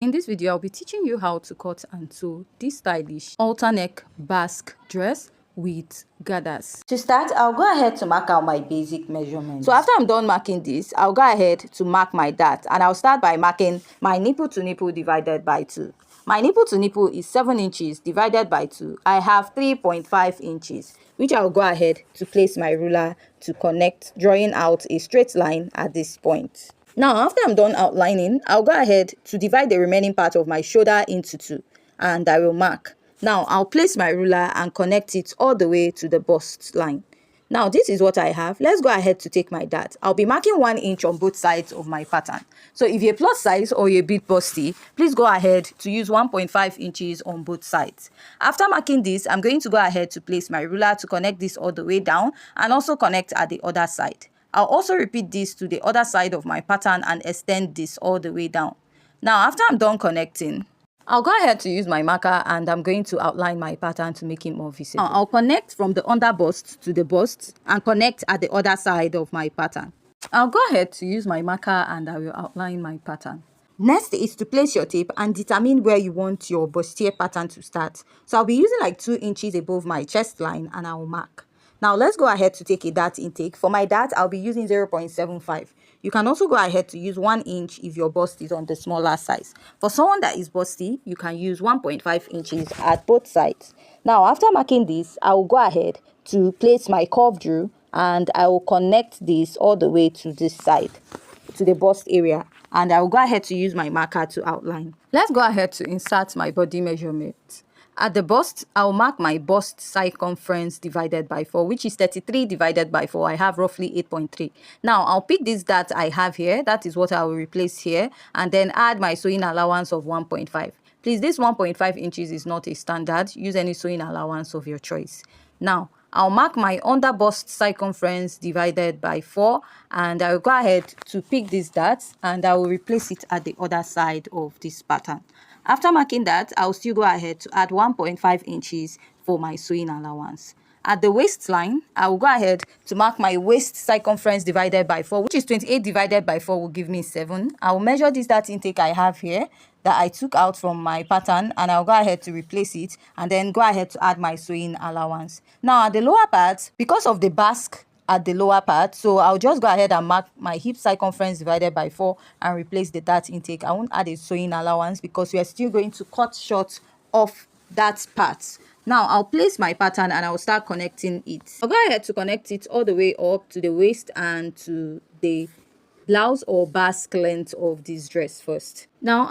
In this video, I'll be teaching you how to cut and sew this stylish halter neck Basque dress with gathers. To start, I'll go ahead to mark out my basic measurements. So after I'm done marking this, I'll go ahead to mark my dart, and I'll start by marking my nipple to nipple divided by 2. My nipple to nipple is 7 inches divided by 2. I have 3.5 inches, which I'll go ahead to place my ruler to connect, drawing out a straight line at this point. Now, after I'm done outlining, I'll go ahead to divide the remaining part of my shoulder into 2, and I will mark. Now, I'll place my ruler and connect it all the way to the bust line. Now, this is what I have. Let's go ahead to take my dart. I'll be marking 1 inch on both sides of my pattern. So if you're plus size or you're a bit busty, please go ahead to use 1.5 inches on both sides. After marking this, I'm going to go ahead to place my ruler to connect this all the way down and also connect at the other side. I'll also repeat this to the other side of my pattern and extend this all the way down. Now, after I'm done connecting, I'll go ahead to use my marker and I'm going to outline my pattern to make it more visible. I'll connect from the under bust to the bust and connect at the other side of my pattern. I'll go ahead to use my marker and I will outline my pattern. Next is to place your tape and determine where you want your bustier pattern to start. So I'll be using like 2 inches above my chest line and I will mark. Now let's go ahead to take a dart intake. For my dart, I'll be using 0.75. You can also go ahead to use 1 inch if your bust is on the smaller size. For someone that is busty, you can use 1.5 inches at both sides. Now, after marking this, I will go ahead to place my curved rule and I will connect this all the way to this side, to the bust area. And I will go ahead to use my marker to outline. Let's go ahead to insert my body measurement. At the bust, I'll mark my bust circumference divided by 4, which is 33 divided by 4. I have roughly 8.3. Now, I'll pick this dart I have here. That is what I will replace here. And then add my sewing allowance of 1.5. Please, this 1.5 inches is not a standard. Use any sewing allowance of your choice. Now, I'll mark my under bust circumference divided by 4. And I will go ahead to pick this dart and I will replace it at the other side of this pattern. After marking that, I'll still go ahead to add 1.5 inches for my sewing allowance. At the waistline, I will go ahead to mark my waist circumference divided by 4, which is 28 divided by 4 will give me 7. I will measure this dart intake I have here that I took out from my pattern and I'll go ahead to replace it and then go ahead to add my sewing allowance. Now at the lower part, because of the basque at the lower part, so I'll just go ahead and mark my hip circumference divided by 4 and replace the dart intake. I won't add a sewing allowance because we are still going to cut short of that part. Now I'll place my pattern and I'll start connecting it. I'll go ahead to connect it all the way up to the waist and to the blouse or basque length of this dress first. Now